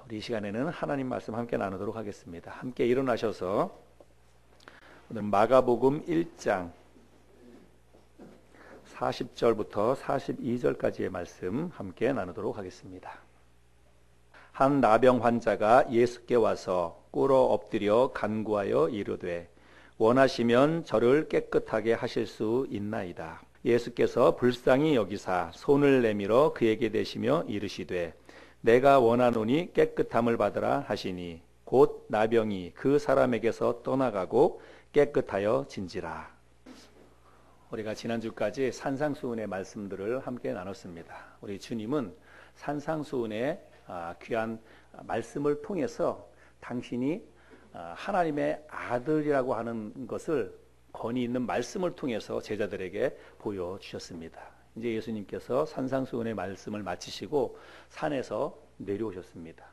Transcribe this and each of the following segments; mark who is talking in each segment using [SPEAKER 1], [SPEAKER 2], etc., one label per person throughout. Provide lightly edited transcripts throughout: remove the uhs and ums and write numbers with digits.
[SPEAKER 1] 우리 이 시간에는 하나님 말씀 함께 나누도록 하겠습니다. 함께 일어나셔서 오늘 마가복음 1장 40절부터 42절까지의 말씀 함께 나누도록 하겠습니다. 한 나병 환자가 예수께 와서 꿇어 엎드려 간구하여 이르되 원하시면 저를 깨끗하게 하실 수 있나이다. 예수께서 불쌍히 여기사 손을 내밀어 그에게 대시며 이르시되 내가 원하노니 깨끗함을 받으라 하시니 곧 나병이 그 사람에게서 떠나가고 깨끗하여 진지라. 우리가 지난주까지 산상수훈의 말씀들을 함께 나눴습니다. 우리 주님은 산상수훈의 귀한 말씀을 통해서 당신이 하나님의 아들이라고 하는 것을 권위 있는 말씀을 통해서 제자들에게 보여주셨습니다. 이제 예수님께서 산상수훈의 말씀을 마치시고 산에서 내려오셨습니다.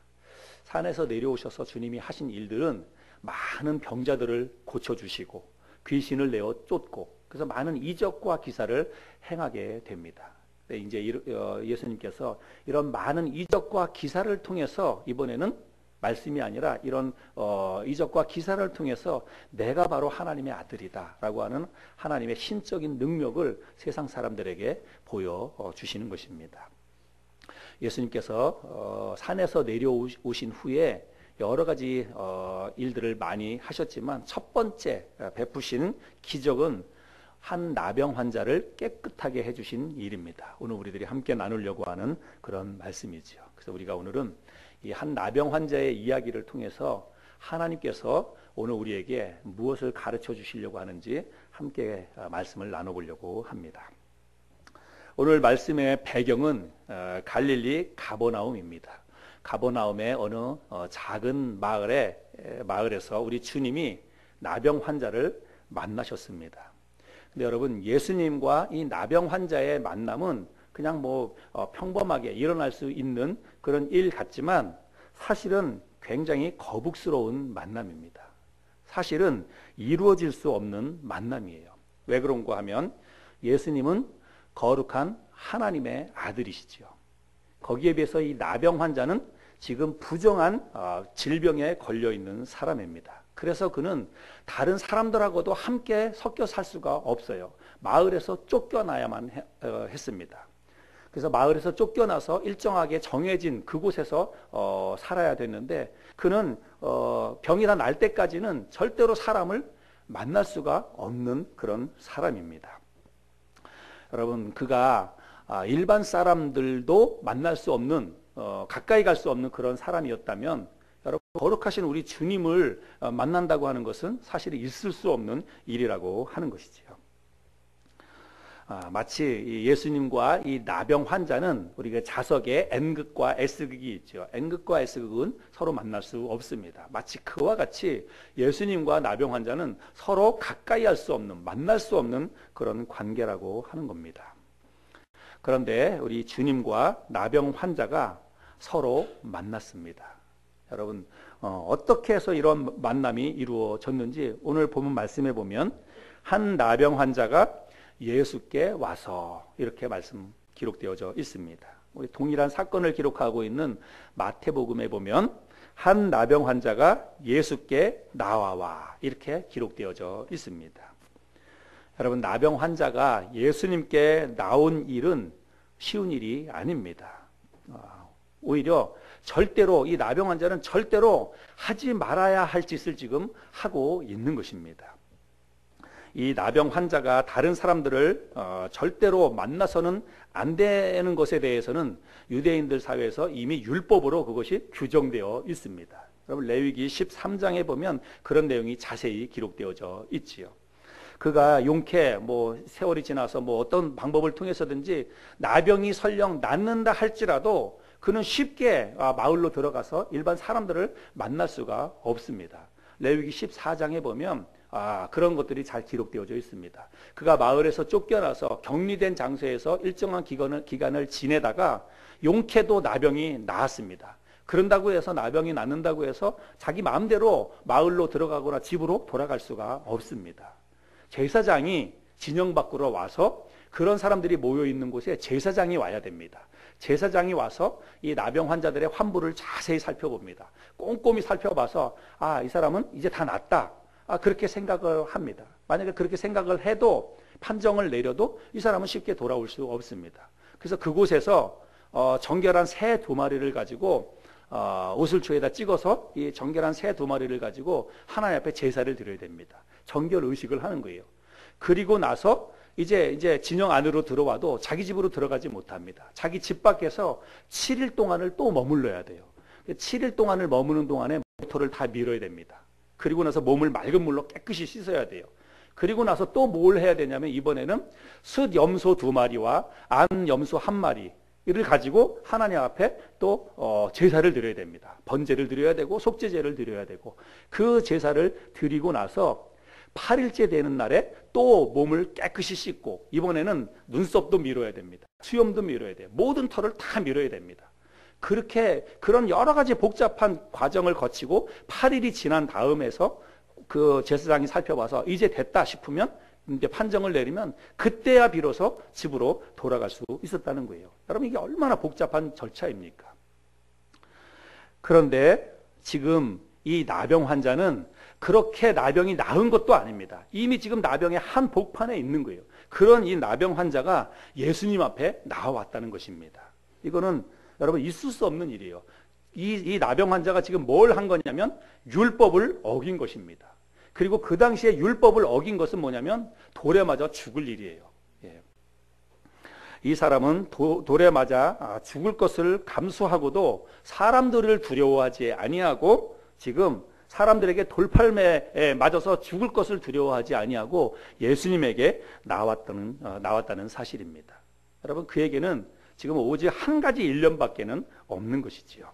[SPEAKER 1] 산에서 내려오셔서 주님이 하신 일들은 많은 병자들을 고쳐주시고 귀신을 내어 쫓고 그래서 많은 이적과 기사를 행하게 됩니다. 이제 예수님께서 이런 많은 이적과 기사를 통해서 이번에는 말씀이 아니라 이런 이적과 기사를 통해서 내가 바로 하나님의 아들이다 라고 하는 하나님의 신적인 능력을 세상 사람들에게 보여주시는 것입니다. 예수님께서 산에서 내려오신 후에 여러 가지 일들을 많이 하셨지만 첫 번째 베푸신 기적은 한 나병 환자를 깨끗하게 해주신 일입니다. 오늘 우리들이 함께 나누려고 하는 그런 말씀이죠. 그래서 우리가 오늘은 이 한 나병 환자의 이야기를 통해서 하나님께서 오늘 우리에게 무엇을 가르쳐 주시려고 하는지 함께 말씀을 나눠보려고 합니다. 오늘 말씀의 배경은 갈릴리 가버나움입니다. 가버나움의 어느 작은 마을에서 우리 주님이 나병 환자를 만나셨습니다. 근데 여러분, 예수님과 이 나병 환자의 만남은 그냥 평범하게 일어날 수 있는 그런 일 같지만 사실은 굉장히 거북스러운 만남입니다. 사실은 이루어질 수 없는 만남이에요. 왜 그런가 하면 예수님은 거룩한 하나님의 아들이시죠. 거기에 비해서 이 나병 환자는 지금 부정한 질병에 걸려 있는 사람입니다. 그래서 그는 다른 사람들하고도 함께 섞여 살 수가 없어요. 마을에서 쫓겨나야만 했습니다. 그래서 마을에서 쫓겨나서 일정하게 정해진 그곳에서 살아야 됐는데 그는 병이 다 날 때까지는 절대로 사람을 만날 수가 없는 그런 사람입니다. 여러분, 그가 일반 사람들도 만날 수 없는 가까이 갈 수 없는 그런 사람이었다면 여러분, 거룩하신 우리 주님을 만난다고 하는 것은 사실 있을 수 없는 일이라고 하는 것이지요. 마치 예수님과 이 나병 환자는 우리가 자석에 N극과 S극이 있죠. N극과 S극은 서로 만날 수 없습니다. 마치 그와 같이 예수님과 나병 환자는 서로 가까이 할 수 없는, 만날 수 없는 그런 관계라고 하는 겁니다. 그런데 우리 주님과 나병 환자가 서로 만났습니다. 여러분, 어떻게 해서 이런 만남이 이루어졌는지 오늘 본문 말씀해 보면 한 나병 환자가 예수께 와서 이렇게 말씀 기록되어져 있습니다. 우리 동일한 사건을 기록하고 있는 마태복음에 보면 한 나병 환자가 예수께 나와와 이렇게 기록되어져 있습니다. 여러분, 나병 환자가 예수님께 나온 일은 쉬운 일이 아닙니다. 오히려 절대로 이 나병 환자는 절대로 하지 말아야 할 짓을 지금 하고 있는 것입니다. 이 나병 환자가 다른 사람들을 절대로 만나서는 안 되는 것에 대해서는 유대인들 사회에서 이미 율법으로 그것이 규정되어 있습니다. 여러분, 레위기 13장에 보면 그런 내용이 자세히 기록되어져 있지요. 그가 용케 세월이 지나서 어떤 방법을 통해서든지 나병이 설령 낫는다 할지라도 그는 쉽게 마을로 들어가서 일반 사람들을 만날 수가 없습니다. 레위기 14장에 보면 그런 것들이 잘 기록되어져 있습니다. 그가 마을에서 쫓겨나서 격리된 장소에서 일정한 기간을 지내다가 용케도 나병이 나았습니다. 그런다고 해서 나병이 낫는다고 해서 자기 마음대로 마을로 들어가거나 집으로 돌아갈 수가 없습니다. 제사장이 진영 밖으로 와서 그런 사람들이 모여 있는 곳에 제사장이 와야 됩니다. 제사장이 와서 이 나병 환자들의 환부를 자세히 살펴봅니다. 꼼꼼히 살펴봐서 이 사람은 이제 다 낫다. 그렇게 생각을 합니다. 만약에 그렇게 생각을 해도 판정을 내려도 이 사람은 쉽게 돌아올 수 없습니다. 그래서 그곳에서 정결한 새 2마리를 가지고 오슬초에다 찍어서 이 정결한 새 2마리를 가지고 하나님 앞에 제사를 드려야 됩니다. 정결 의식을 하는 거예요. 그리고 나서 이제 진영 안으로 들어와도 자기 집으로 들어가지 못합니다. 자기 집 밖에서 7일 동안을 또 머물러야 돼요. 7일 동안을 머무는 동안에 모토를 다 밀어야 됩니다. 그리고 나서 몸을 맑은 물로 깨끗이 씻어야 돼요. 그리고 나서 또 뭘 해야 되냐면 이번에는 숫 염소 2마리와 안 염소 1마리를 가지고 하나님 앞에 또 제사를 드려야 됩니다. 번제를 드려야 되고 속죄제를 드려야 되고 그 제사를 드리고 나서 8일째 되는 날에 또 몸을 깨끗이 씻고 이번에는 눈썹도 밀어야 됩니다. 수염도 밀어야 돼요. 모든 털을 다 밀어야 됩니다. 그런 여러 가지 복잡한 과정을 거치고 8일이 지난 다음에서 그 제사장이 살펴봐서 이제 됐다 싶으면 이제 판정을 내리면 그때야 비로소 집으로 돌아갈 수 있었다는 거예요. 여러분 이게 얼마나 복잡한 절차입니까? 그런데 지금 이 나병 환자는 그렇게 나병이 나은 것도 아닙니다. 이미 지금 나병의 한복판에 있는 거예요. 그런 이 나병 환자가 예수님 앞에 나와왔다는 것입니다. 이거는 여러분 있을 수 없는 일이에요. 이 나병 환자가 지금 뭘 한 거냐면 율법을 어긴 것입니다. 그리고 그 당시에 율법을 어긴 것은 뭐냐면 돌에 맞아 죽을 일이에요. 이 사람은 돌에 맞아 죽을 것을 감수하고도 사람들을 두려워하지 아니하고 지금 사람들에게 돌팔매에 맞아서 죽을 것을 두려워하지 아니하고 예수님에게 나왔다는 사실입니다. 여러분 그에게는 지금 오직 한 가지 일념밖에는 없는 것이지요.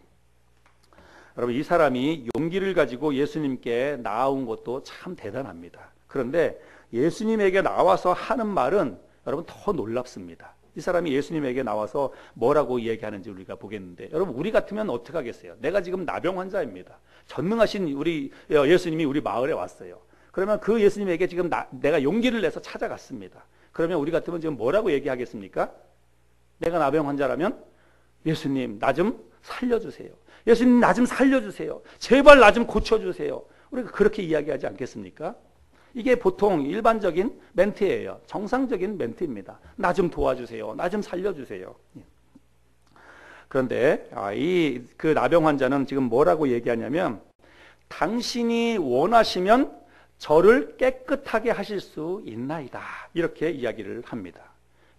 [SPEAKER 1] 여러분 이 사람이 용기를 가지고 예수님께 나아온 것도 참 대단합니다. 그런데 예수님에게 나와서 하는 말은 여러분 더 놀랍습니다. 이 사람이 예수님에게 나와서 뭐라고 얘기하는지 우리가 보겠는데 여러분 우리 같으면 어떻게 하겠어요? 내가 지금 나병 환자입니다. 전능하신 우리 예수님이 우리 마을에 왔어요. 그러면 그 예수님에게 지금 내가 용기를 내서 찾아갔습니다. 그러면 우리 같으면 지금 뭐라고 얘기하겠습니까? 내가 나병 환자라면 예수님 나 좀 살려주세요. 예수님 나 좀 살려주세요. 제발 나 좀 고쳐주세요. 우리가 그렇게 이야기하지 않겠습니까? 이게 보통 일반적인 멘트예요. 정상적인 멘트입니다. 나 좀 도와주세요. 나 좀 살려주세요. 그런데 그 나병 환자는 지금 뭐라고 얘기하냐면 당신이 원하시면 저를 깨끗하게 하실 수 있나이다. 이렇게 이야기를 합니다.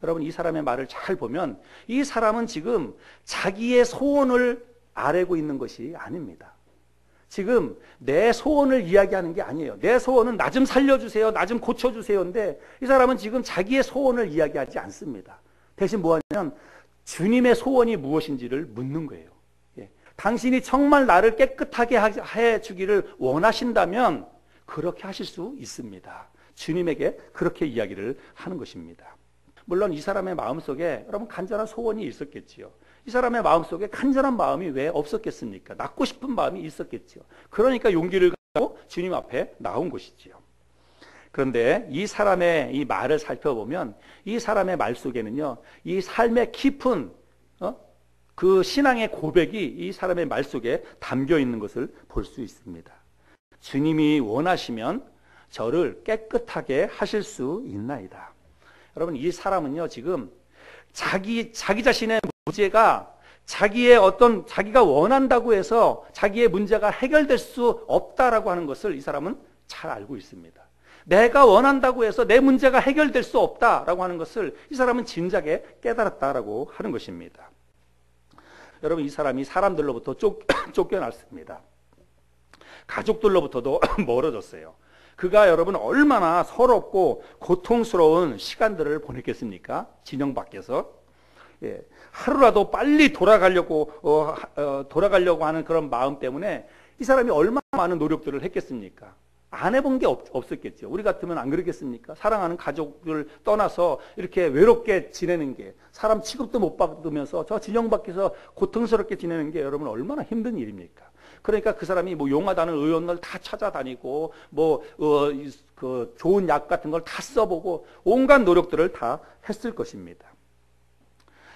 [SPEAKER 1] 여러분 이 사람의 말을 잘 보면 이 사람은 지금 자기의 소원을 아뢰고 있는 것이 아닙니다. 지금 내 소원을 이야기하는 게 아니에요. 내 소원은 나 좀 살려주세요. 나 좀 고쳐주세요인데 이 사람은 지금 자기의 소원을 이야기하지 않습니다. 대신 뭐 하냐면 주님의 소원이 무엇인지를 묻는 거예요. 당신이 정말 나를 깨끗하게 해주기를 원하신다면 그렇게 하실 수 있습니다. 주님에게 그렇게 이야기를 하는 것입니다. 물론 이 사람의 마음속에 여러분 간절한 소원이 있었겠지요. 이 사람의 마음속에 간절한 마음이 왜 없었겠습니까? 낳고 싶은 마음이 있었겠지요. 그러니까 용기를 가지고 주님 앞에 나온 것이지요. 그런데 이 사람의 이 말을 살펴보면 이 사람의 말 속에는요, 이 삶의 깊은 그 신앙의 고백이 이 사람의 말 속에 담겨 있는 것을 볼 수 있습니다. 주님이 원하시면 저를 깨끗하게 하실 수 있나이다. 여러분 이 사람은요 지금 자기 자신의 문제가 자기가 원한다고 해서 자기의 문제가 해결될 수 없다라고 하는 것을 이 사람은 잘 알고 있습니다. 내가 원한다고 해서 내 문제가 해결될 수 없다라고 하는 것을 이 사람은 진작에 깨달았다라고 하는 것입니다. 여러분 이 사람이 사람들로부터 쫓겨났습니다. 가족들로부터도 멀어졌어요. 그가 여러분 얼마나 서럽고 고통스러운 시간들을 보냈겠습니까? 진영 밖에서. 하루라도 빨리 돌아가려고 하는 그런 마음 때문에 이 사람이 얼마나 많은 노력들을 했겠습니까? 안 해본 게 없었겠죠. 우리 같으면 안 그러겠습니까? 사랑하는 가족을 떠나서 이렇게 외롭게 지내는 게, 사람 취급도 못 받으면서 저 진영 밖에서 고통스럽게 지내는 게 여러분 얼마나 힘든 일입니까? 그러니까 그 사람이 뭐 용하다는 의원을 다 찾아다니고 그 좋은 약 같은 걸 다 써보고 온갖 노력들을 다 했을 것입니다.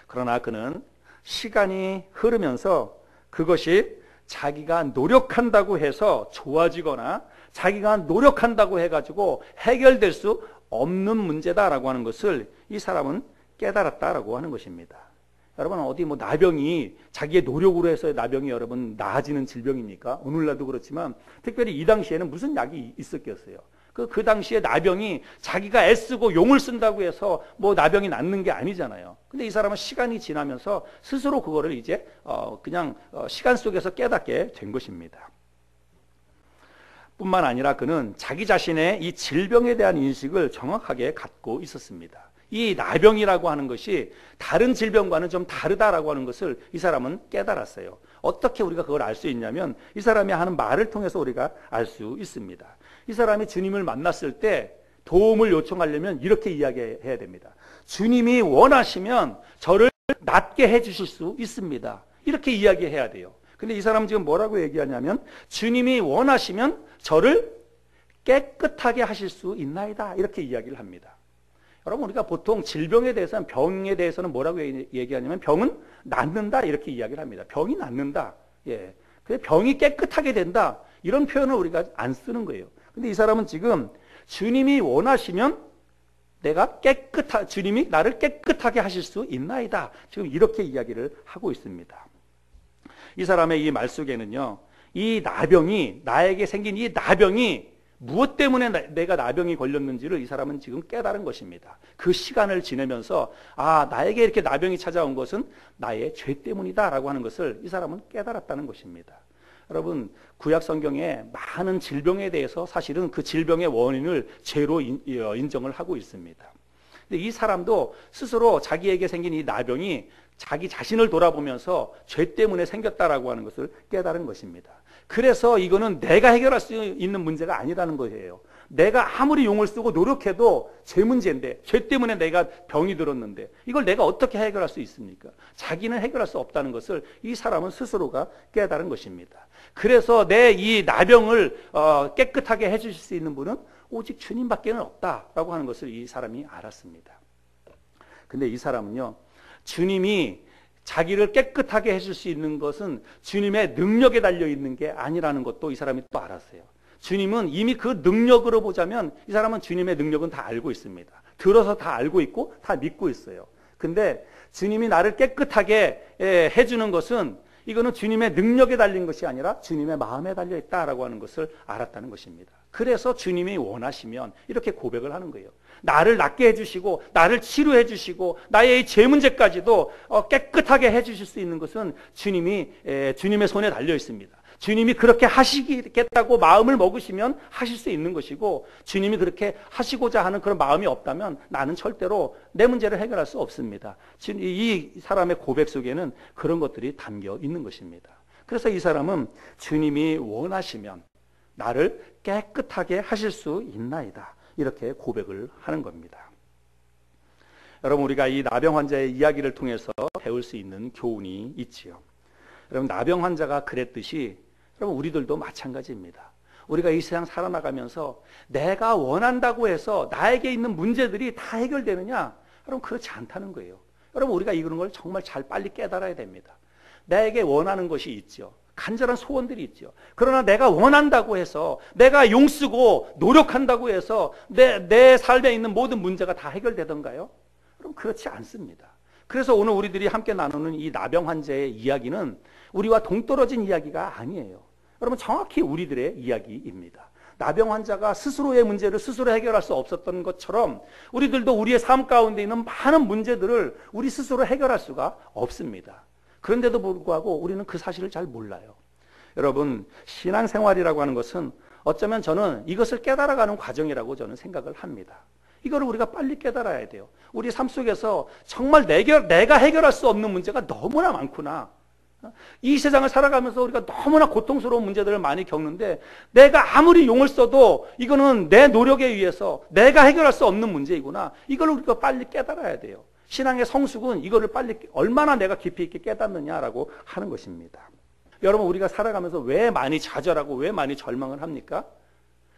[SPEAKER 1] 그러나 그는 시간이 흐르면서 그것이 자기가 노력한다고 해서 좋아지거나 자기가 노력한다고 해가지고 해결될 수 없는 문제다라고 하는 것을 이 사람은 깨달았다라고 하는 것입니다. 여러분, 어디 뭐 나병이 자기의 노력으로 해서 나병이 여러분 나아지는 질병입니까? 오늘날도 그렇지만 특별히 이 당시에는 무슨 약이 있었겠어요? 그 당시에 나병이 자기가 애쓰고 용을 쓴다고 해서 뭐 나병이 낫는 게 아니잖아요. 근데 이 사람은 시간이 지나면서 스스로 그거를 이제 그냥 시간 속에서 깨닫게 된 것입니다. 뿐만 아니라 그는 자기 자신의 이 질병에 대한 인식을 정확하게 갖고 있었습니다. 이 나병이라고 하는 것이 다른 질병과는 좀 다르다라고 하는 것을 이 사람은 깨달았어요. 어떻게 우리가 그걸 알 수 있냐면 이 사람이 하는 말을 통해서 우리가 알 수 있습니다. 이 사람이 주님을 만났을 때 도움을 요청하려면 이렇게 이야기해야 됩니다. 주님이 원하시면 저를 낫게 해주실 수 있습니다. 이렇게 이야기해야 돼요. 근데 이 사람은 지금 뭐라고 얘기하냐면 주님이 원하시면 저를 깨끗하게 하실 수 있나이다. 이렇게 이야기를 합니다. 여러분, 우리가 보통 질병에 대해서는 병에 대해서는 뭐라고 얘기하냐면 병은 낫는다 이렇게 이야기를 합니다. 병이 낫는다. 예. 근데 병이 깨끗하게 된다. 이런 표현을 우리가 안 쓰는 거예요. 근데 이 사람은 지금 주님이 원하시면 주님이 나를 깨끗하게 하실 수 있나이다. 지금 이렇게 이야기를 하고 있습니다. 이 사람의 이 말 속에는요, 나에게 생긴 이 나병이 무엇 때문에 내가 나병이 걸렸는지를 이 사람은 지금 깨달은 것입니다. 그 시간을 지내면서 나에게 이렇게 나병이 찾아온 것은 나의 죄 때문이다라고 하는 것을 이 사람은 깨달았다는 것입니다. 여러분, 구약 성경에 많은 질병에 대해서 사실은 그 질병의 원인을 죄로 인정을 하고 있습니다. 근데 이 사람도 스스로 자기에게 생긴 이 나병이 자기 자신을 돌아보면서 죄 때문에 생겼다라고 하는 것을 깨달은 것입니다. 그래서 이거는 내가 해결할 수 있는 문제가 아니라는 거예요. 내가 아무리 용을 쓰고 노력해도 죄 문제인데, 죄 때문에 내가 병이 들었는데 이걸 내가 어떻게 해결할 수 있습니까? 자기는 해결할 수 없다는 것을 이 사람은 스스로가 깨달은 것입니다. 그래서 내 이 나병을 깨끗하게 해주실 수 있는 분은 오직 주님밖에는 없다라고 하는 것을 이 사람이 알았습니다. 근데 이 사람은요, 주님이 자기를 깨끗하게 해줄 수 있는 것은 주님의 능력에 달려있는 게 아니라는 것도 이 사람이 또 알았어요. 주님은 이미 그 능력으로 보자면 이 사람은 주님의 능력은 다 알고 있습니다. 들어서 다 알고 있고 다 믿고 있어요. 근데 주님이 나를 깨끗하게 해주는 것은 이거는 주님의 능력에 달린 것이 아니라 주님의 마음에 달려있다라고 하는 것을 알았다는 것입니다. 그래서 주님이 원하시면 이렇게 고백을 하는 거예요. 나를 낫게 해주시고 나를 치료해 주시고 나의 죄 문제까지도 깨끗하게 해주실 수 있는 것은 주님의 손에 달려 있습니다. 주님이 그렇게 하시겠다고 마음을 먹으시면 하실 수 있는 것이고, 주님이 그렇게 하시고자 하는 그런 마음이 없다면 나는 절대로 내 문제를 해결할 수 없습니다. 이 사람의 고백 속에는 그런 것들이 담겨 있는 것입니다. 그래서 이 사람은 주님이 원하시면 나를 깨끗하게 하실 수 있나이다, 이렇게 고백을 하는 겁니다. 여러분, 우리가 이 나병 환자의 이야기를 통해서 배울 수 있는 교훈이 있지요. 여러분, 나병 환자가 그랬듯이 여러분, 우리들도 마찬가지입니다. 우리가 이 세상 살아나가면서 내가 원한다고 해서 나에게 있는 문제들이 다 해결되느냐? 여러분, 그렇지 않다는 거예요. 여러분, 우리가 이런 걸 정말 빨리 깨달아야 됩니다. 나에게 원하는 것이 있죠. 간절한 소원들이 있죠. 그러나 내가 원한다고 해서, 내가 용쓰고 노력한다고 해서 내 삶에 있는 모든 문제가 다 해결되던가요? 그럼 그렇지 않습니다. 그래서 오늘 우리들이 함께 나누는 이 나병 환자의 이야기는 우리와 동떨어진 이야기가 아니에요. 여러분, 정확히 우리들의 이야기입니다. 나병 환자가 스스로의 문제를 스스로 해결할 수 없었던 것처럼 우리들도 우리의 삶 가운데 있는 많은 문제들을 우리 스스로 해결할 수가 없습니다. 그런데도 불구하고 우리는 그 사실을 잘 몰라요. 여러분, 신앙생활이라고 하는 것은 어쩌면 저는 이것을 깨달아가는 과정이라고 저는 생각을 합니다. 이거를 우리가 빨리 깨달아야 돼요. 우리 삶 속에서 정말 내가 해결할 수 없는 문제가 너무나 많구나. 이 세상을 살아가면서 우리가 너무나 고통스러운 문제들을 많이 겪는데, 내가 아무리 용을 써도 이거는 내 노력에 의해서 내가 해결할 수 없는 문제이구나. 이걸 우리가 빨리 깨달아야 돼요. 신앙의 성숙은 이거를 빨리 얼마나 내가 깊이 있게 깨닫느냐라고 하는 것입니다. 여러분, 우리가 살아가면서 왜 많이 좌절하고 왜 많이 절망을 합니까?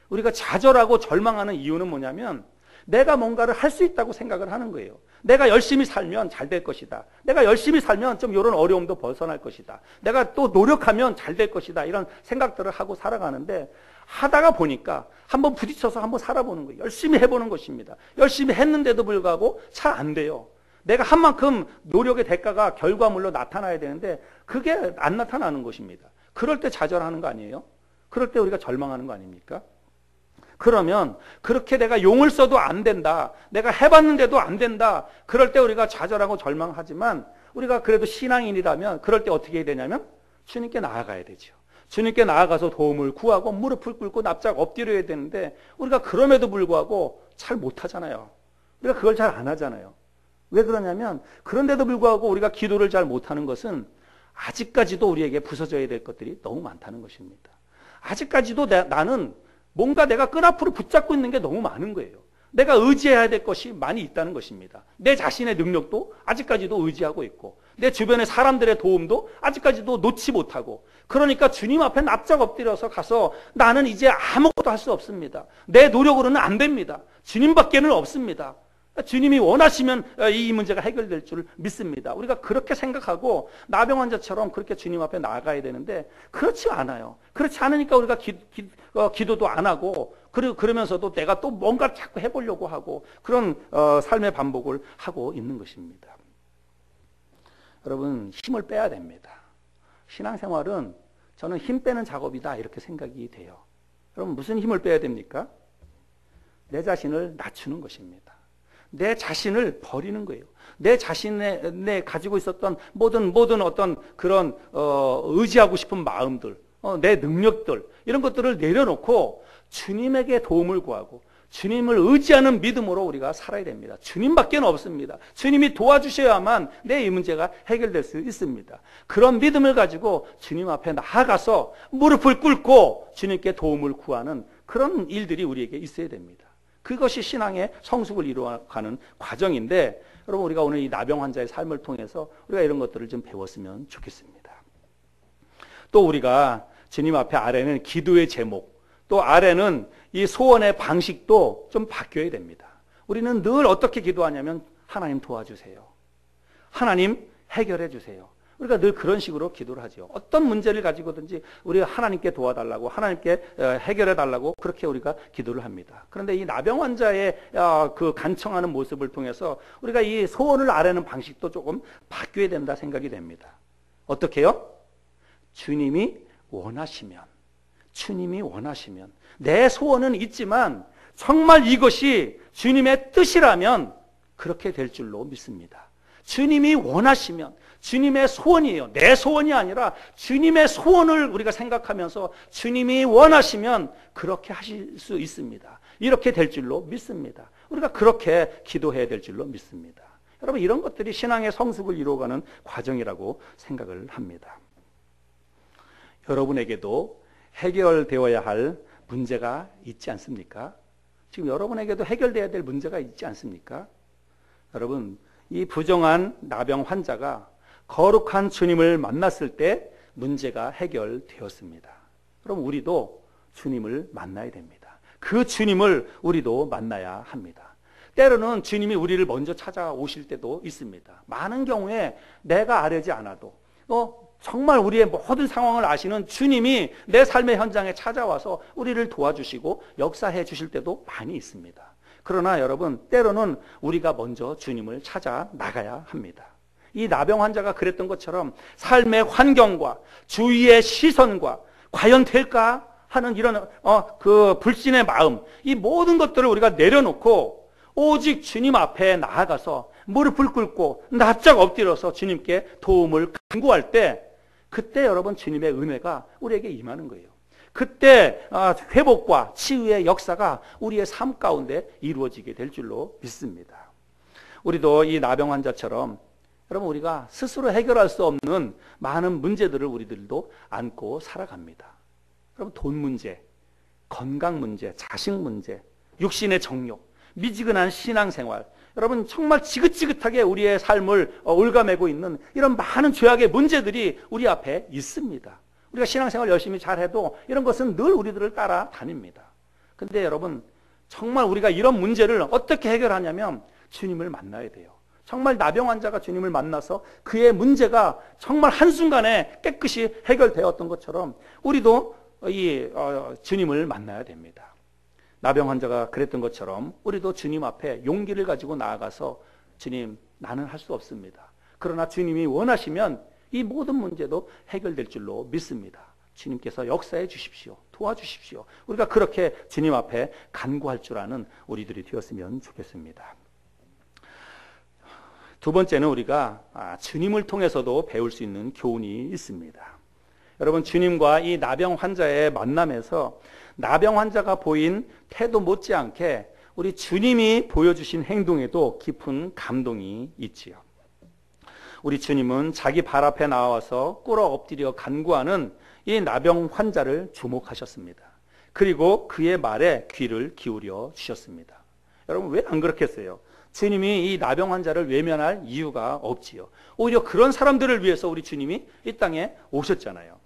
[SPEAKER 1] 우리가 좌절하고 절망하는 이유는 뭐냐면 내가 뭔가를 할 수 있다고 생각을 하는 거예요. 내가 열심히 살면 잘 될 것이다. 내가 열심히 살면 좀 이런 어려움도 벗어날 것이다. 내가 또 노력하면 잘 될 것이다. 이런 생각들을 하고 살아가는데 하다가 보니까 한번 부딪혀서 한번 살아보는 거예요. 열심히 해보는 것입니다. 열심히 했는데도 불구하고 잘 안 돼요. 내가 한 만큼 노력의 대가가 결과물로 나타나야 되는데 그게 안 나타나는 것입니다. 그럴 때 좌절하는 거 아니에요? 그럴 때 우리가 절망하는 거 아닙니까? 그러면 그렇게 내가 용을 써도 안 된다. 내가 해봤는데도 안 된다. 그럴 때 우리가 좌절하고 절망하지만 우리가 그래도 신앙인이라면 그럴 때 어떻게 해야 되냐면 주님께 나아가야 되죠. 주님께 나아가서 도움을 구하고 무릎을 꿇고 납작 엎드려야 되는데 우리가 그럼에도 불구하고 잘 못하잖아요. 우리가 그걸 잘 안 하잖아요. 왜 그러냐면 그런데도 불구하고 우리가 기도를 잘 못하는 것은 아직까지도 우리에게 부서져야 될 것들이 너무 많다는 것입니다. 아직까지도 나는 뭔가 내가 끈앞으로 붙잡고 있는 게 너무 많은 거예요. 내가 의지해야 될 것이 많이 있다는 것입니다. 내 자신의 능력도 아직까지도 의지하고 있고 내 주변의 사람들의 도움도 아직까지도 놓지 못하고 그러니까 주님 앞에 납작 엎드려서 가서 나는 이제 아무것도 할 수 없습니다. 내 노력으로는 안 됩니다. 주님밖에는 없습니다. 주님이 원하시면 이 문제가 해결될 줄 믿습니다. 우리가 그렇게 생각하고 나병 환자처럼 그렇게 주님 앞에 나아가야 되는데 그렇지 않아요. 그렇지 않으니까 우리가 기도도 안 하고 그러면서도 내가 또 뭔가 자꾸 해보려고 하고 그런 삶의 반복을 하고 있는 것입니다. 여러분, 힘을 빼야 됩니다. 신앙생활은 저는 힘 빼는 작업이다 이렇게 생각이 돼요. 여러분, 무슨 힘을 빼야 됩니까? 내 자신을 낮추는 것입니다. 내 자신을 버리는 거예요. 내 자신에 가지고 있었던 모든 어떤 그런 의지하고 싶은 마음들, 내 능력들 이런 것들을 내려놓고 주님에게 도움을 구하고 주님을 의지하는 믿음으로 우리가 살아야 됩니다. 주님밖에는 없습니다. 주님이 도와주셔야만 내 이 문제가 해결될 수 있습니다. 그런 믿음을 가지고 주님 앞에 나아가서 무릎을 꿇고 주님께 도움을 구하는 그런 일들이 우리에게 있어야 됩니다. 그것이 신앙의 성숙을 이루어가는 과정인데 여러분, 우리가 오늘 이 나병 환자의 삶을 통해서 우리가 이런 것들을 좀 배웠으면 좋겠습니다. 또 우리가 주님 앞에 아래는 기도의 제목, 또 아래는 이 소원의 방식도 좀 바뀌어야 됩니다. 우리는 늘 어떻게 기도하냐면 하나님 도와주세요. 하나님 해결해 주세요. 우리가 늘 그런 식으로 기도를 하죠. 어떤 문제를 가지고든지 우리가 하나님께 도와달라고 하나님께 해결해 달라고 그렇게 우리가 기도를 합니다. 그런데 이 나병 환자의 그 간청하는 모습을 통해서 우리가 이 소원을 아뢰는 방식도 조금 바뀌어야 된다 생각이 됩니다. 어떻게요? 주님이 원하시면 내 소원은 있지만 정말 이것이 주님의 뜻이라면 그렇게 될 줄로 믿습니다. 주님이 원하시면 주님의 소원이에요. 내 소원이 아니라 주님의 소원을 우리가 생각하면서 주님이 원하시면 그렇게 하실 수 있습니다. 이렇게 될 줄로 믿습니다. 우리가 그렇게 기도해야 될 줄로 믿습니다. 여러분, 이런 것들이 신앙의 성숙을 이루어가는 과정이라고 생각을 합니다. 여러분에게도 해결되어야 할 문제가 있지 않습니까? 지금 여러분에게도 해결되어야 될 문제가 있지 않습니까? 여러분, 이 부정한 나병 환자가 거룩한 주님을 만났을 때 문제가 해결되었습니다. 그럼 우리도 주님을 만나야 됩니다. 그 주님을 우리도 만나야 합니다. 때로는 주님이 우리를 먼저 찾아오실 때도 있습니다. 많은 경우에 내가 아뢰지 않아도 정말 우리의 모든 상황을 아시는 주님이 내 삶의 현장에 찾아와서 우리를 도와주시고 역사해 주실 때도 많이 있습니다. 그러나 여러분, 때로는 우리가 먼저 주님을 찾아 나가야 합니다. 이 나병 환자가 그랬던 것처럼 삶의 환경과 주위의 시선과 과연 될까 하는 이런 그 불신의 마음, 이 모든 것들을 우리가 내려놓고 오직 주님 앞에 나아가서 무릎을 꿇고 납작 엎드려서 주님께 도움을 간구할 때, 그때 여러분 주님의 은혜가 우리에게 임하는 거예요. 그때 회복과 치유의 역사가 우리의 삶 가운데 이루어지게 될 줄로 믿습니다. 우리도 이 나병 환자처럼 여러분, 우리가 스스로 해결할 수 없는 많은 문제들을 우리들도 안고 살아갑니다. 여러분, 돈 문제, 건강 문제, 자식 문제, 육신의 정욕, 미지근한 신앙생활, 여러분 정말 지긋지긋하게 우리의 삶을 올가매고 있는 이런 많은 죄악의 문제들이 우리 앞에 있습니다. 우리가 신앙생활 열심히 잘해도 이런 것은 늘 우리들을 따라다닙니다. 근데 여러분, 정말 우리가 이런 문제를 어떻게 해결하냐면 주님을 만나야 돼요. 정말 나병 환자가 주님을 만나서 그의 문제가 정말 한순간에 깨끗이 해결되었던 것처럼 우리도 주님을 만나야 됩니다. 나병 환자가 그랬던 것처럼 우리도 주님 앞에 용기를 가지고 나아가서 주님, 나는 할 수 없습니다. 그러나 주님이 원하시면 이 모든 문제도 해결될 줄로 믿습니다. 주님께서 역사해 주십시오. 도와주십시오. 우리가 그렇게 주님 앞에 간구할 줄 아는 우리들이 되었으면 좋겠습니다. 두 번째는 우리가 주님을 통해서도 배울 수 있는 교훈이 있습니다. 여러분, 주님과 이 나병 환자의 만남에서 나병 환자가 보인 태도 못지않게 우리 주님이 보여주신 행동에도 깊은 감동이 있지요. 우리 주님은 자기 발 앞에 나와서 꿇어 엎드려 간구하는 이 나병 환자를 주목하셨습니다. 그리고 그의 말에 귀를 기울여 주셨습니다. 여러분, 왜 안 그렇겠어요? 주님이 이 나병 환자를 외면할 이유가 없지요. 오히려 그런 사람들을 위해서 우리 주님이 이 땅에 오셨잖아요.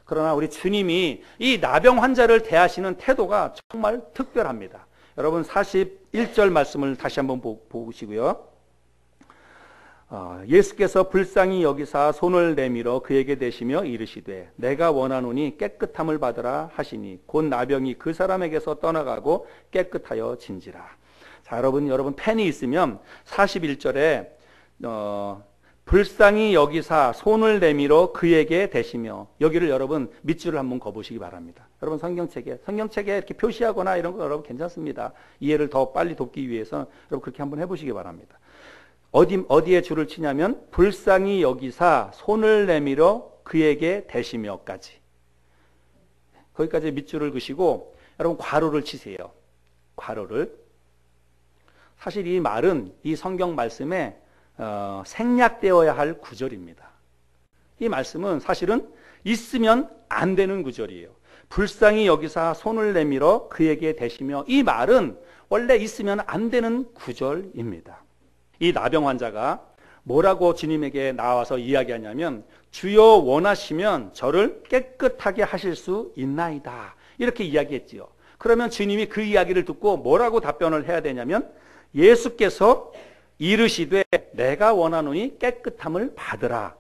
[SPEAKER 1] 그러나 우리 주님이 이 나병 환자를 대하시는 태도가 정말 특별합니다. 여러분, 41절 말씀을 다시 한번 보시고요. 예수께서 불쌍히 여기사 손을 내밀어 그에게 대시며 이르시되 내가 원하노니 깨끗함을 받으라 하시니 곧 나병이 그 사람에게서 떠나가고 깨끗하여 진지라. 자, 여러분 펜이 있으면 41절에 불쌍히 여기사 손을 내밀어 그에게 대시며, 여기를 여러분 밑줄을 한번 그어보시기 바랍니다. 여러분 성경책에 이렇게 표시하거나 이런 거 여러분 괜찮습니다. 이해를 더 빨리 돕기 위해서 여러분 그렇게 한번 해보시기 바랍니다. 어디에 줄을 치냐면 불쌍히 여기사 손을 내밀어 그에게 대시며까지, 거기까지 밑줄을 그시고 여러분 괄호를 치세요. 괄호를. 사실 이 말은 이 성경 말씀에 생략되어야 할 구절입니다. 이 말씀은 사실은 있으면 안 되는 구절이에요. 불쌍히 여기사 손을 내밀어 그에게 대시며, 이 말은 원래 있으면 안 되는 구절입니다. 이 나병 환자가 뭐라고 주님에게 나와서 이야기하냐면 주여 원하시면 저를 깨끗하게 하실 수 있나이다, 이렇게 이야기했지요. 그러면 주님이 그 이야기를 듣고 뭐라고 답변을 해야 되냐면 예수께서 이르시되 내가 원하노니 깨끗함을 받으라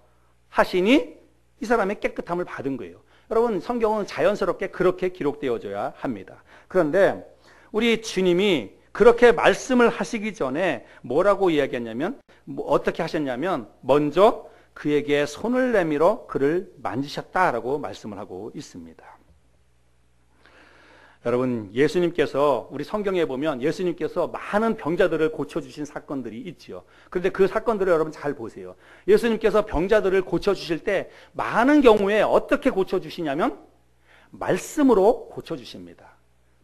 [SPEAKER 1] 하시니 이 사람이 깨끗함을 받은 거예요. 여러분 성경은 자연스럽게 그렇게 기록되어져야 합니다. 그런데 우리 주님이 그렇게 말씀을 하시기 전에 뭐라고 이야기했냐면 어떻게 하셨냐면 먼저 그에게 손을 내밀어 그를 만지셨다라고 말씀을 하고 있습니다. 여러분 예수님께서 우리 성경에 보면 예수님께서 많은 병자들을 고쳐주신 사건들이 있죠. 그런데 그 사건들을 여러분 잘 보세요. 예수님께서 병자들을 고쳐주실 때 많은 경우에 어떻게 고쳐주시냐면 말씀으로 고쳐주십니다.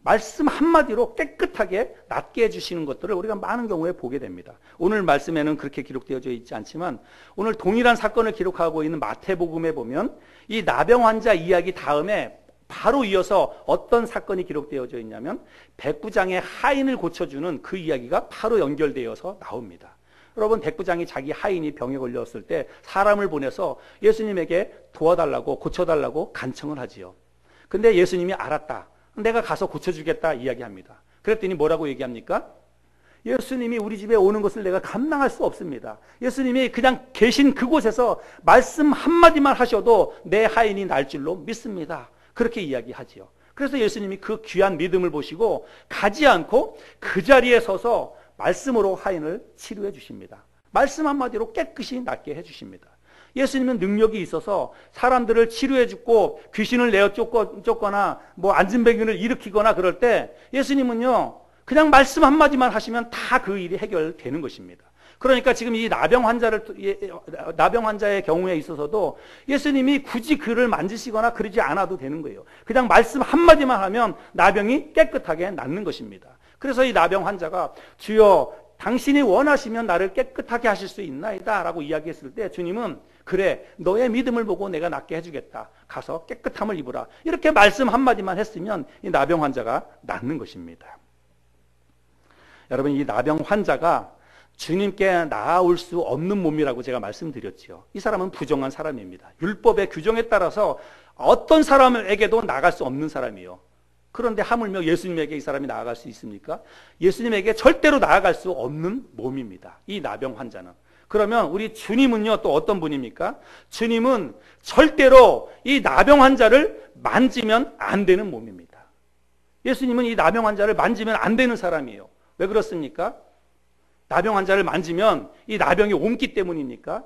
[SPEAKER 1] 말씀 한마디로 깨끗하게 낫게 해주시는 것들을 우리가 많은 경우에 보게 됩니다. 오늘 말씀에는 그렇게 기록되어져 있지 않지만 오늘 동일한 사건을 기록하고 있는 마태복음에 보면 이 나병 환자 이야기 다음에 바로 이어서 어떤 사건이 기록되어져 있냐면 백부장의 하인을 고쳐주는 그 이야기가 바로 연결되어서 나옵니다. 여러분 백부장이 자기 하인이 병에 걸렸을 때 사람을 보내서 예수님에게 도와달라고 고쳐달라고 간청을 하지요. 근데 예수님이 알았다, 내가 가서 고쳐주겠다 이야기합니다. 그랬더니 뭐라고 얘기합니까? 예수님이 우리 집에 오는 것을 내가 감당할 수 없습니다. 예수님이 그냥 계신 그곳에서 말씀 한마디만 하셔도 내 하인이 날 줄로 믿습니다. 그렇게 이야기하지요. 그래서 예수님이 그 귀한 믿음을 보시고 가지 않고 그 자리에 서서 말씀으로 하인을 치료해 주십니다. 말씀 한마디로 깨끗이 낫게 해 주십니다. 예수님은 능력이 있어서 사람들을 치료해 주고 귀신을 내어 쫓거나 뭐 안진병을 일으키거나 그럴 때 예수님은요 그냥 말씀 한마디만 하시면 다 그 일이 해결되는 것입니다. 그러니까 지금 이 나병 환자의 경우에 있어서도 예수님이 굳이 그를 만지시거나 그러지 않아도 되는 거예요. 그냥 말씀 한마디만 하면 나병이 깨끗하게 낫는 것입니다. 그래서 이 나병 환자가 주여 당신이 원하시면 나를 깨끗하게 하실 수 있나이다 라고 이야기했을 때 주님은 그래 너의 믿음을 보고 내가 낫게 해주겠다, 가서 깨끗함을 입으라, 이렇게 말씀 한마디만 했으면 이 나병 환자가 낫는 것입니다. 여러분 이 나병 환자가 주님께 나아올 수 없는 몸이라고 제가 말씀드렸죠. 이 사람은 부정한 사람입니다. 율법의 규정에 따라서 어떤 사람에게도 나아갈 수 없는 사람이요. 그런데 하물며 예수님에게 이 사람이 나아갈 수 있습니까? 예수님에게 절대로 나아갈 수 없는 몸입니다. 이 나병 환자는. 그러면 우리 주님은요, 또 어떤 분입니까? 주님은 절대로 이 나병 환자를 만지면 안 되는 몸입니다. 예수님은 이 나병 환자를 만지면 안 되는 사람이에요. 왜 그렇습니까? 나병 환자를 만지면 이 나병이 옮기 때문입니까?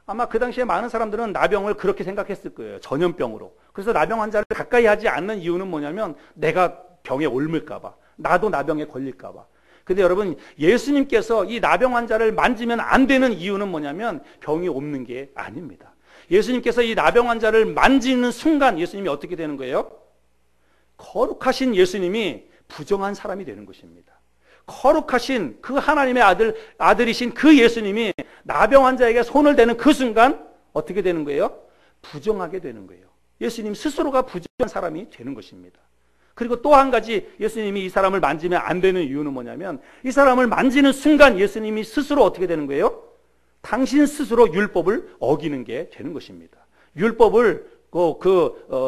[SPEAKER 1] 아마 그 당시에 많은 사람들은 나병을 그렇게 생각했을 거예요. 전염병으로. 그래서 나병 환자를 가까이 하지 않는 이유는 뭐냐면 내가 병에 옮을까 봐. 나도 나병에 걸릴까 봐. 근데 여러분, 예수님께서 이 나병 환자를 만지면 안 되는 이유는 뭐냐면 병이 옮는 게 아닙니다. 예수님께서 이 나병 환자를 만지는 순간 예수님이 어떻게 되는 거예요? 거룩하신 예수님이 부정한 사람이 되는 것입니다. 거룩하신 그 하나님의 아들이신 그 예수님이 나병 환자에게 손을 대는 그 순간 어떻게 되는 거예요? 부정하게 되는 거예요. 예수님 스스로가 부정한 사람이 되는 것입니다. 그리고 또 한 가지 예수님이 이 사람을 만지면 안 되는 이유는 뭐냐면 이 사람을 만지는 순간 예수님이 스스로 어떻게 되는 거예요? 당신 스스로 율법을 어기는 게 되는 것입니다. 율법을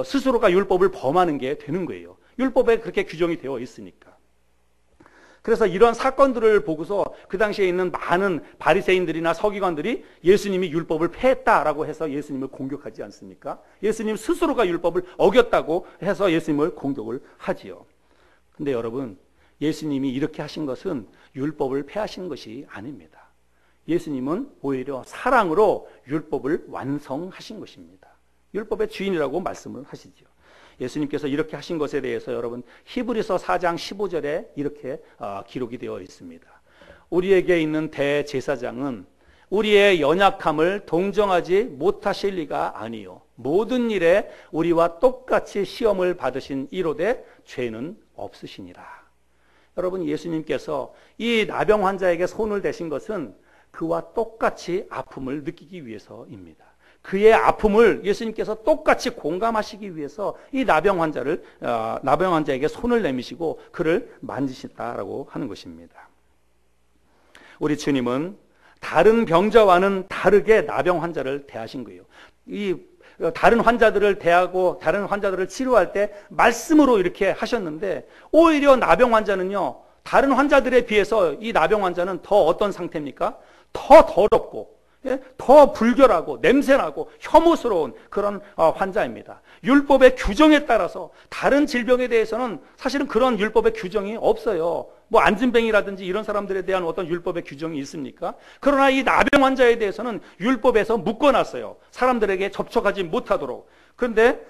[SPEAKER 1] 스스로가 율법을 범하는 게 되는 거예요. 율법에 그렇게 규정이 되어 있으니까. 그래서 이런 사건들을 보고서 그 당시에 있는 많은 바리새인들이나 서기관들이 예수님이 율법을 폐했다라고 해서 예수님을 공격하지 않습니까? 예수님 스스로가 율법을 어겼다고 해서 예수님을 공격을 하지요. 근데 여러분, 예수님이 이렇게 하신 것은 율법을 폐하신 것이 아닙니다. 예수님은 오히려 사랑으로 율법을 완성하신 것입니다. 율법의 주인이라고 말씀을 하시죠. 예수님께서 이렇게 하신 것에 대해서 여러분 히브리서 4장 15절에 이렇게 기록이 되어 있습니다. 우리에게 있는 대제사장은 우리의 연약함을 동정하지 못하실 리가 아니요 모든 일에 우리와 똑같이 시험을 받으신 이로되 죄는 없으시니라. 여러분, 예수님께서 이 나병 환자에게 손을 대신 것은 그와 똑같이 아픔을 느끼기 위해서입니다. 그의 아픔을 예수님께서 똑같이 공감하시기 위해서 이 나병 환자에게 손을 내미시고 그를 만지셨다라고 하는 것입니다. 우리 주님은 다른 병자와는 다르게 나병 환자를 대하신 거예요. 이 다른 환자들을 대하고 다른 환자들을 치료할 때 말씀으로 이렇게 하셨는데 오히려 나병 환자는요, 다른 환자들에 비해서 이 나병 환자는 더 어떤 상태입니까? 더 더럽고 더 불결하고 냄새나고 혐오스러운 그런 환자입니다. 율법의 규정에 따라서 다른 질병에 대해서는 사실은 그런 율법의 규정이 없어요. 뭐 안진뱅이라든지 이런 사람들에 대한 어떤 율법의 규정이 있습니까? 그러나 이 나병 환자에 대해서는 율법에서 묶어놨어요. 사람들에게 접촉하지 못하도록. 그런데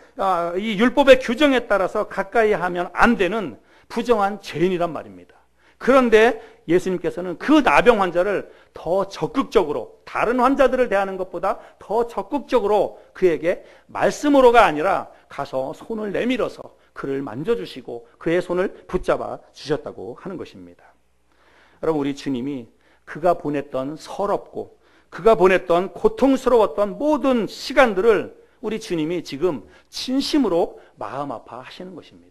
[SPEAKER 1] 이 율법의 규정에 따라서 가까이 하면 안 되는 부정한 죄인이란 말입니다. 그런데 예수님께서는 그 나병 환자를 더 적극적으로 다른 환자들을 대하는 것보다 더 적극적으로 그에게 말씀으로가 아니라 가서 손을 내밀어서 그를 만져주시고 그의 손을 붙잡아 주셨다고 하는 것입니다. 여러분, 우리 주님이 그가 보냈던 서럽고 그가 보냈던 고통스러웠던 모든 시간들을 우리 주님이 지금 진심으로 마음 아파하시는 것입니다.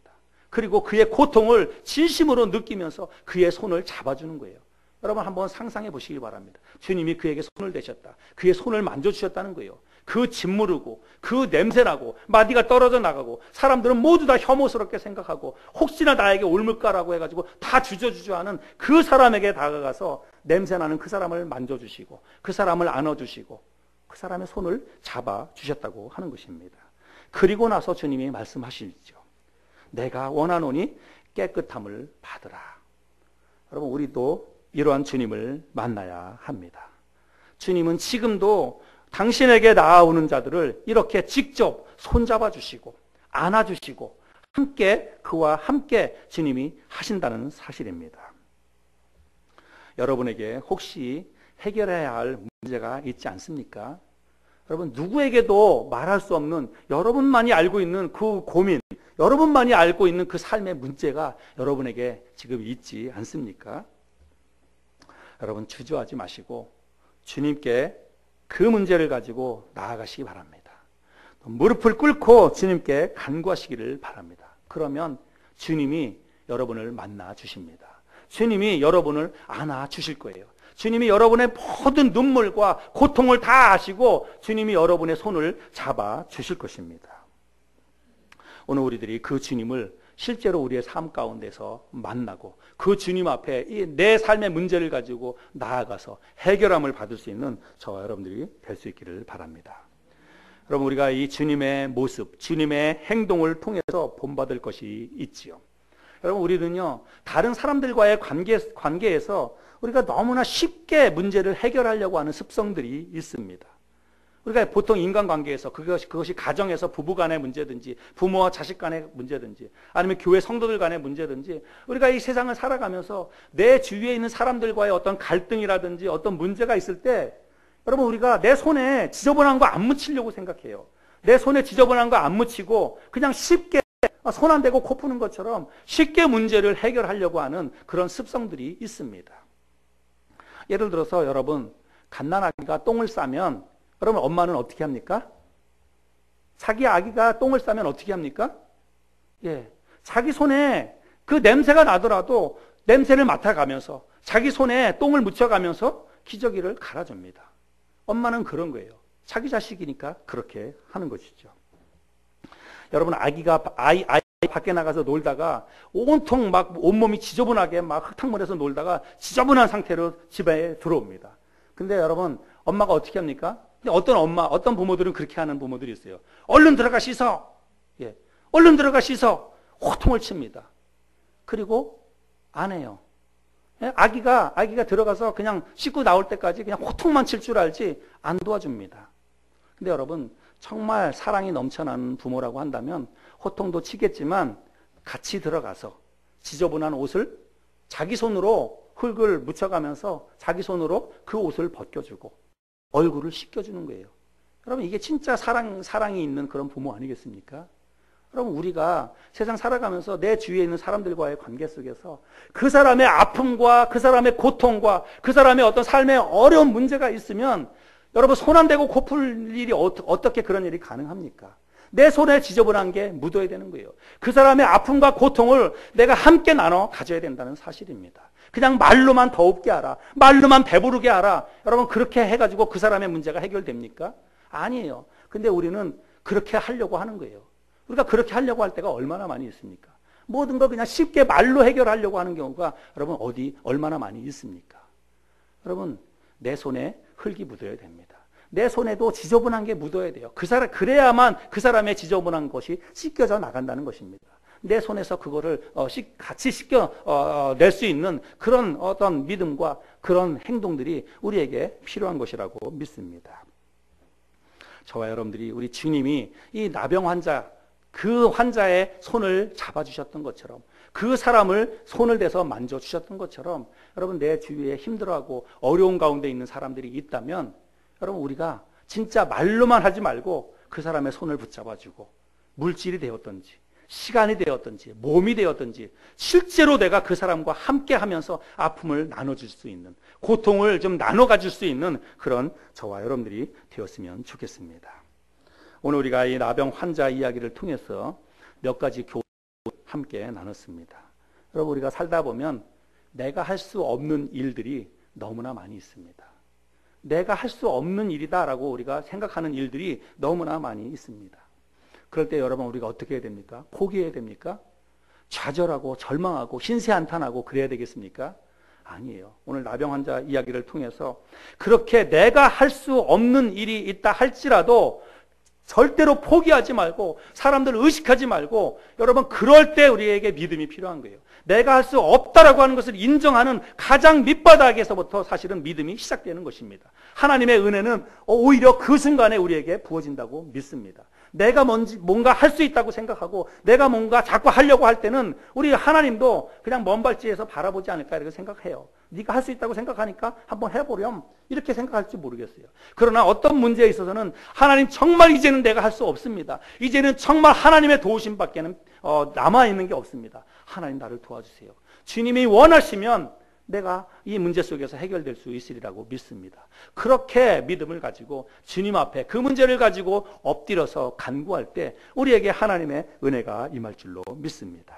[SPEAKER 1] 그리고 그의 고통을 진심으로 느끼면서 그의 손을 잡아주는 거예요. 여러분, 한번 상상해 보시기 바랍니다. 주님이 그에게 손을 대셨다. 그의 손을 만져주셨다는 거예요. 그 짓무르고 그 냄새나고 마디가 떨어져 나가고 사람들은 모두 다 혐오스럽게 생각하고 혹시나 나에게 옮을까라고 해가지고 다 주저주저하는 그 사람에게 다가가서 냄새나는 그 사람을 만져주시고 그 사람을 안아주시고 그 사람의 손을 잡아주셨다고 하는 것입니다. 그리고 나서 주님이 말씀하시죠. 내가 원하노니 깨끗함을 받으라. 여러분, 우리도 이러한 주님을 만나야 합니다. 주님은 지금도 당신에게 나아오는 자들을 이렇게 직접 손잡아 주시고 안아주시고 함께 그와 함께 주님이 하신다는 사실입니다. 여러분에게 혹시 해결해야 할 문제가 있지 않습니까? 여러분, 누구에게도 말할 수 없는 여러분만이 알고 있는 그 고민, 여러분만이 알고 있는 그 삶의 문제가 여러분에게 지금 있지 않습니까? 여러분, 주저하지 마시고 주님께 그 문제를 가지고 나아가시기 바랍니다. 무릎을 꿇고 주님께 간구하시기를 바랍니다. 그러면 주님이 여러분을 만나 주십니다. 주님이 여러분을 안아 주실 거예요. 주님이 여러분의 모든 눈물과 고통을 다 아시고 주님이 여러분의 손을 잡아 주실 것입니다. 오늘 우리들이 그 주님을 실제로 우리의 삶 가운데서 만나고 그 주님 앞에 이 내 삶의 문제를 가지고 나아가서 해결함을 받을 수 있는 저와 여러분들이 될 수 있기를 바랍니다. 여러분, 우리가 이 주님의 모습, 주님의 행동을 통해서 본받을 것이 있지요. 여러분, 우리는요, 다른 사람들과의 관계에서 우리가 너무나 쉽게 문제를 해결하려고 하는 습성들이 있습니다. 우리가 보통 인간관계에서 그것이 가정에서 부부 간의 문제든지 부모와 자식 간의 문제든지 아니면 교회 성도들 간의 문제든지 우리가 이 세상을 살아가면서 내 주위에 있는 사람들과의 어떤 갈등이라든지 어떤 문제가 있을 때 여러분, 우리가 내 손에 지저분한 거 안 묻히려고 생각해요. 내 손에 지저분한 거 안 묻히고 그냥 쉽게 손 안 대고 코 푸는 것처럼 쉽게 문제를 해결하려고 하는 그런 습성들이 있습니다. 예를 들어서 여러분, 갓난아기가 똥을 싸면 여러분, 엄마는 어떻게 합니까? 자기 아기가 똥을 싸면 어떻게 합니까? 예, 자기 손에 그 냄새가 나더라도 냄새를 맡아가면서 자기 손에 똥을 묻혀가면서 기저귀를 갈아줍니다. 엄마는 그런 거예요. 자기 자식이니까 그렇게 하는 것이죠. 여러분, 아이 밖에 나가서 놀다가 온통 막 온몸이 지저분하게 막 흙탕물에서 놀다가 지저분한 상태로 집에 들어옵니다. 근데 여러분, 엄마가 어떻게 합니까? 어떤 부모들은 그렇게 하는 부모들이 있어요. 얼른 들어가 씻어. 예. 얼른 들어가 씻어. 호통을 칩니다. 그리고 안 해요. 예? 아기가 들어가서 그냥 씻고 나올 때까지 그냥 호통만 칠 줄 알지 안 도와줍니다. 근데 여러분, 정말 사랑이 넘쳐나는 부모라고 한다면 호통도 치겠지만 같이 들어가서 지저분한 옷을 자기 손으로 흙을 묻혀가면서 자기 손으로 그 옷을 벗겨주고 얼굴을 씻겨주는 거예요. 여러분, 이게 진짜 사랑이 있는 그런 부모 아니겠습니까? 여러분, 우리가 세상 살아가면서 내 주위에 있는 사람들과의 관계 속에서 그 사람의 아픔과 그 사람의 고통과 그 사람의 어떤 삶의 어려운 문제가 있으면 여러분, 손 안 대고 코 풀 일이 어떻게 그런 일이 가능합니까? 내 손에 지저분한 게 묻어야 되는 거예요. 그 사람의 아픔과 고통을 내가 함께 나눠 가져야 된다는 사실입니다. 그냥 말로만 더웁게 하라, 말로만 배부르게 하라, 여러분, 그렇게 해가지고 그 사람의 문제가 해결됩니까? 아니에요. 근데 우리는 그렇게 하려고 하는 거예요. 우리가 그렇게 하려고 할 때가 얼마나 많이 있습니까? 모든 걸 그냥 쉽게 말로 해결하려고 하는 경우가 여러분, 얼마나 많이 있습니까? 여러분, 내 손에 흙이 묻어야 됩니다. 내 손에도 지저분한 게 묻어야 돼요. 그래야만 그 사람의 지저분한 것이 씻겨져 나간다는 것입니다. 내 손에서 그거를 같이 낼 수 있는 그런 어떤 믿음과 그런 행동들이 우리에게 필요한 것이라고 믿습니다. 저와 여러분들이 우리 주님이 이 나병 환자, 그 환자의 손을 잡아주셨던 것처럼 그 사람을 손을 대서 만져주셨던 것처럼 여러분, 내 주위에 힘들어하고 어려운 가운데 있는 사람들이 있다면 여러분, 우리가 진짜 말로만 하지 말고 그 사람의 손을 붙잡아주고 물질이 되었든지 시간이 되었든지 몸이 되었든지 실제로 내가 그 사람과 함께 하면서 아픔을 나눠줄 수 있는, 고통을 좀 나눠 가질 수 있는 그런 저와 여러분들이 되었으면 좋겠습니다. 오늘 우리가 이 나병 환자 이야기를 통해서 몇 가지 교훈을 함께 나눴습니다. 여러분, 우리가 살다 보면 내가 할 수 없는 일들이 너무나 많이 있습니다. 내가 할 수 없는 일이다라고 우리가 생각하는 일들이 너무나 많이 있습니다. 그럴 때 여러분, 우리가 어떻게 해야 됩니까? 포기해야 됩니까? 좌절하고 절망하고 신세한탄하고 그래야 되겠습니까? 아니에요. 오늘 나병 환자 이야기를 통해서 그렇게 내가 할 수 없는 일이 있다 할지라도 절대로 포기하지 말고 사람들 의식하지 말고 여러분, 그럴 때 우리에게 믿음이 필요한 거예요. 내가 할 수 없다라고 하는 것을 인정하는 가장 밑바닥에서부터 사실은 믿음이 시작되는 것입니다. 하나님의 은혜는 오히려 그 순간에 우리에게 부어진다고 믿습니다. 내가 뭔가 할 수 있다고 생각하고 내가 뭔가 자꾸 하려고 할 때는 우리 하나님도 그냥 먼 발치에서 바라보지 않을까 이렇게 생각해요. 네가 할 수 있다고 생각하니까 한번 해보렴 이렇게 생각할지 모르겠어요. 그러나 어떤 문제에 있어서는 하나님, 정말 이제는 내가 할 수 없습니다. 이제는 정말 하나님의 도우심밖에는 남아있는 게 없습니다. 하나님, 나를 도와주세요. 주님이 원하시면 내가 이 문제 속에서 해결될 수 있으리라고 믿습니다. 그렇게 믿음을 가지고 주님 앞에 그 문제를 가지고 엎드려서 간구할 때 우리에게 하나님의 은혜가 임할 줄로 믿습니다.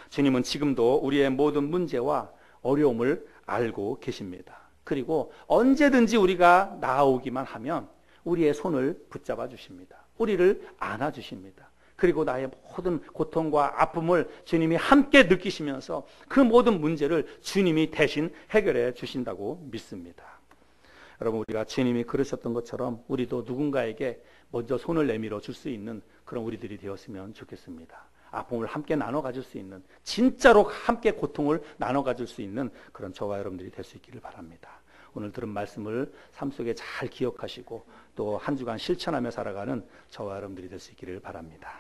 [SPEAKER 1] 주님은 지금도 우리의 모든 문제와 어려움을 알고 계십니다. 그리고 언제든지 우리가 나아오기만 하면 우리의 손을 붙잡아 주십니다. 우리를 안아 주십니다. 그리고 나의 모든 고통과 아픔을 주님이 함께 느끼시면서 그 모든 문제를 주님이 대신 해결해 주신다고 믿습니다. 여러분, 우리가 주님이 그러셨던 것처럼 우리도 누군가에게 먼저 손을 내밀어 줄 수 있는 그런 우리들이 되었으면 좋겠습니다. 아픔을 함께 나눠 가질 수 있는, 진짜로 함께 고통을 나눠 가질 수 있는 그런 저와 여러분들이 될 수 있기를 바랍니다. 오늘 들은 말씀을 삶 속에 잘 기억하시고 또 한 주간 실천하며 살아가는 저와 여러분들이 될 수 있기를 바랍니다.